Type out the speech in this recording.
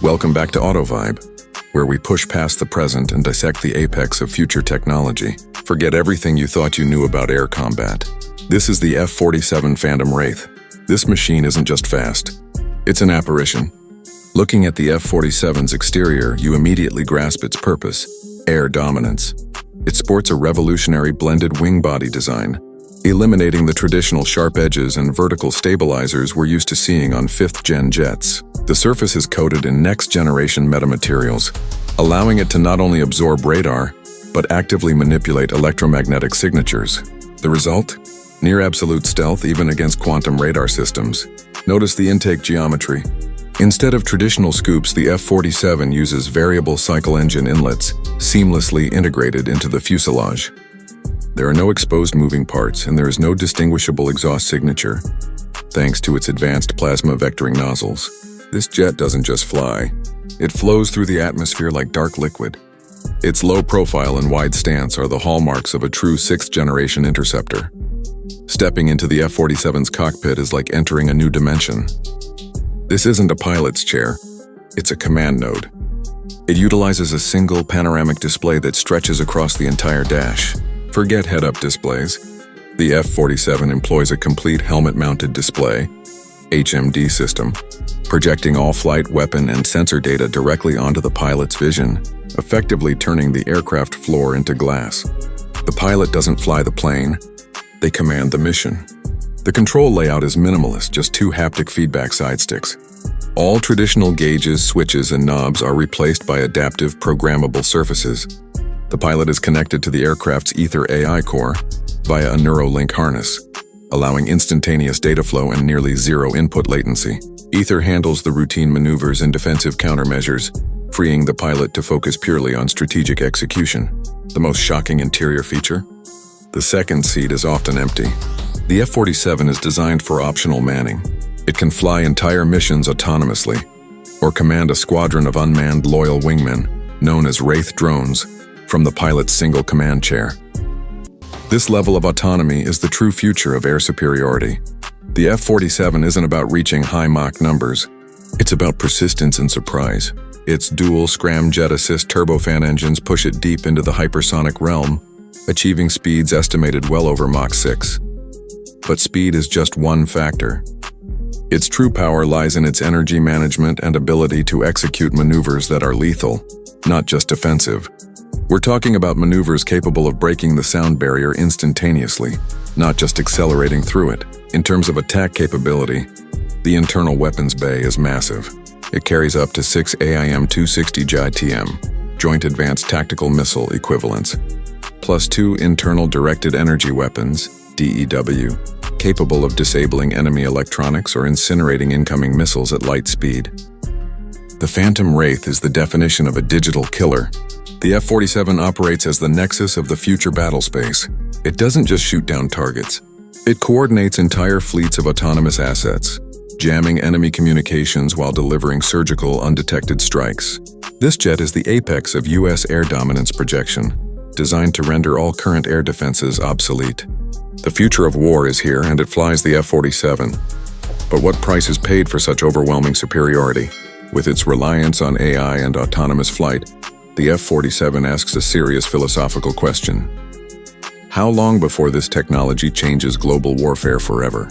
Welcome back to AutoVibe, where we push past the present and dissect the apex of future technology. Forget everything you thought you knew about air combat. This is the F-47 Phantom Wraith. This machine isn't just fast, it's an apparition. Looking at the F-47's exterior, you immediately grasp its purpose: air dominance. It sports a revolutionary blended wing body design, eliminating the traditional sharp edges and vertical stabilizers we're used to seeing on 5th-gen jets. The surface is coated in next-generation metamaterials, allowing it to not only absorb radar, but actively manipulate electromagnetic signatures. The result? Near absolute stealth even against quantum radar systems. Notice the intake geometry. Instead of traditional scoops, the F-47 uses variable cycle engine inlets, seamlessly integrated into the fuselage. There are no exposed moving parts, and there is no distinguishable exhaust signature, thanks to its advanced plasma vectoring nozzles. This jet doesn't just fly, it flows through the atmosphere like dark liquid. Its low profile and wide stance are the hallmarks of a true 6th-generation interceptor. Stepping into the F-47's cockpit is like entering a new dimension. This isn't a pilot's chair, it's a command node. It utilizes a single panoramic display that stretches across the entire dash. Forget head-up displays. The F-47 employs a complete helmet-mounted display, HMD system, projecting all flight, weapon, and sensor data directly onto the pilot's vision, effectively turning the aircraft floor into glass. The pilot doesn't fly the plane, they command the mission. The control layout is minimalist, just 2 haptic feedback side sticks. All traditional gauges, switches, and knobs are replaced by adaptive, programmable surfaces. The pilot is connected to the aircraft's Ether AI core via a Neuralink harness, allowing instantaneous data flow and nearly zero input latency. Ether handles the routine maneuvers and defensive countermeasures, freeing the pilot to focus purely on strategic execution. The most shocking interior feature? The second seat is often empty. The F-47 is designed for optional manning. It can fly entire missions autonomously, or command a squadron of unmanned loyal wingmen, known as Wraith drones, from the pilot's single command chair. This level of autonomy is the true future of air superiority. The F-47 isn't about reaching high Mach numbers. It's about persistence and surprise. Its dual scramjet assist turbofan engines push it deep into the hypersonic realm, achieving speeds estimated well over Mach 6. But speed is just one factor. Its true power lies in its energy management and ability to execute maneuvers that are lethal, not just defensive. We're talking about maneuvers capable of breaking the sound barrier instantaneously, not just accelerating through it. In terms of attack capability, the internal weapons bay is massive. It carries up to 6 AIM-260 JTM, Joint Advanced Tactical Missile equivalents, plus 2 internal directed energy weapons, DEW, capable of disabling enemy electronics or incinerating incoming missiles at light speed. The Phantom Wraith is the definition of a digital killer. The F-47 operates as the nexus of the future battle space. It doesn't just shoot down targets. It coordinates entire fleets of autonomous assets, jamming enemy communications while delivering surgical, undetected strikes. This jet is the apex of U.S. air dominance projection, designed to render all current air defenses obsolete. The future of war is here, and it flies the F-47. But what price is paid for such overwhelming superiority? With its reliance on AI and autonomous flight, the F-47 asks a serious philosophical question. How long before this technology changes global warfare forever?